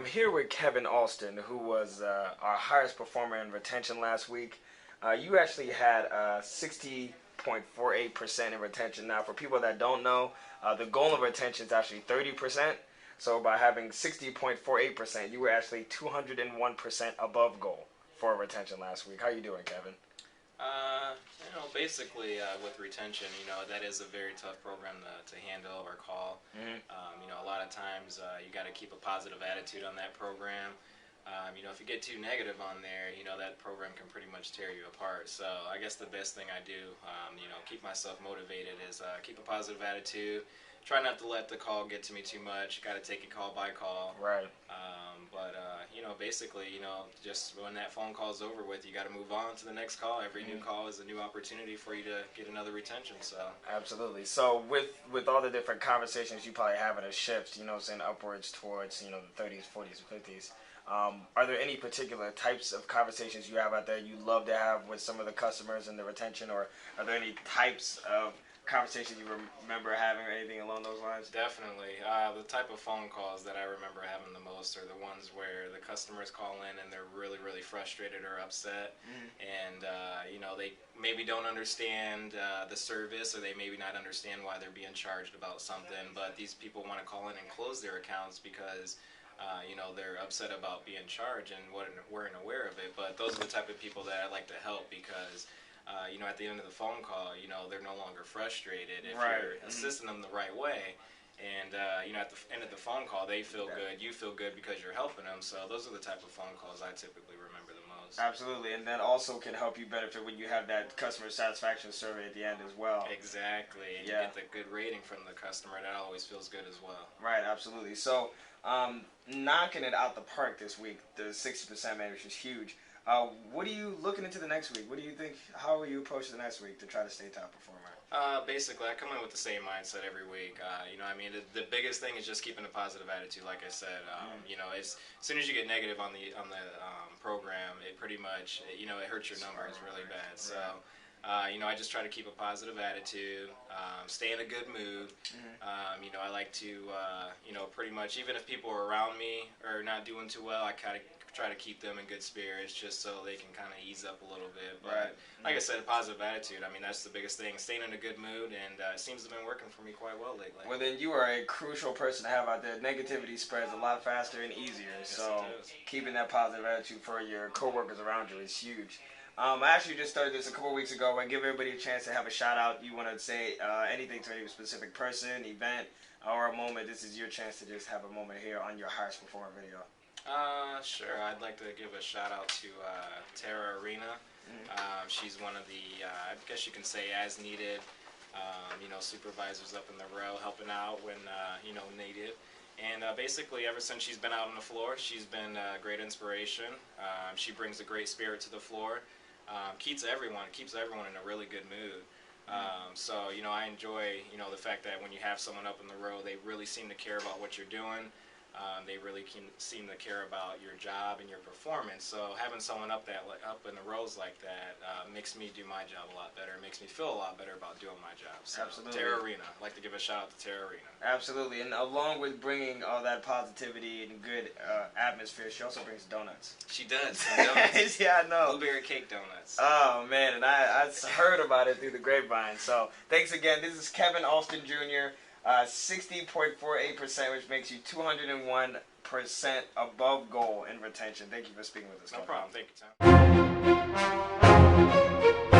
I'm here with Kevin Alston, who was our highest performer in retention last week. You actually had 60.48% in retention. Now, for people that don't know, the goal of retention is actually 30%. So by having 60.48%, you were actually 201% above goal for retention last week. How you doing, Kevin? Basically with retention, that is a very tough program to handle or call. A lot of times you got to keep a positive attitude on that program. If you get too negative on there, that program can pretty much tear you apart. So I guess the best thing I do, keep myself motivated is keep a positive attitude. Try not to let the call get to me too much. Got to take it call by call. Right. Basically, just when that phone call is over with, you got to move on to the next call. Every new call is a new opportunity for you to get another retention. So absolutely. So with all the different conversations you probably have in a shift, saying upwards towards the 30s, 40s, 50s. Are there any particular types of conversations you have out there you love to have with some of the customers and the retention, or are there any types of conversations you remember having or anything along those lines? Definitely. The type of phone calls that I remember having the most are the ones where the customers call in and they're really, really frustrated or upset, and they maybe don't understand the service, or they maybe not understand why they're being charged about something, but these people want to call in and close their accounts because they're upset about being charged and weren't aware of it. But those are the type of people that I like to help because at the end of the phone call, they're no longer frustrated if you're assisting them the right way. And, at the end of the phone call, they feel good, you feel good because you're helping them. So those are the type of phone calls I typically remember the most. Absolutely, and that also can help you benefit when you have that customer satisfaction survey at the end as well. Exactly, and you get the good rating from the customer. That always feels good as well. Right, absolutely. So, knocking it out the park this week, the 60% man, which is huge. What are you looking into the next week? What do you think? How will you approach the next week to try to stay top performer? Basically, I come in with the same mindset every week. The biggest thing is just keeping a positive attitude. Like I said, as soon as you get negative on the program, it pretty much it hurts your numbers really bad. So. I just try to keep a positive attitude, stay in a good mood. I like to, pretty much, even if people around me are not doing too well, I kind of try to keep them in good spirits just so they can kind of ease up a little bit. But like I said, a positive attitude, that's the biggest thing, staying in a good mood, and it seems to have been working for me quite well lately. Well, then you are a crucial person to have out there. Negativity spreads a lot faster and easier, so keeping that positive attitude for your coworkers around you is huge. I actually just started this a couple weeks ago. I give everybody a chance to have a shout out. You want to say anything to any specific person, event, or a moment. This is your chance to just have a moment here on your highest performer video. Sure. I'd like to give a shout out to Tara Arena. She's one of the, I guess you can say, as needed, supervisors up in the row, helping out when, needed. And basically, ever since she's been out on the floor, she's been a great inspiration. She brings a great spirit to the floor. Keeps everyone in a really good mood. So, I enjoy, the fact that when you have someone up in the row, they really seem to care about what you're doing. They really seem to care about your job and your performance. So having someone up in the rows like that makes me do my job a lot better. It makes me feel a lot better about doing my job. So, absolutely. Tara Arena. I'd like to give a shout out to Tara Arena. Absolutely. And along with bringing all that positivity and good atmosphere, she also brings donuts. She does. Donuts. Yeah, I know. Blueberry cake donuts. Oh, man. And I heard about it through the grapevine. So thanks again. This is Kevin Alston Jr., 60.48%, which makes you 201% above goal in retention. Thank you for speaking with us. No problem. Thank you, Tom.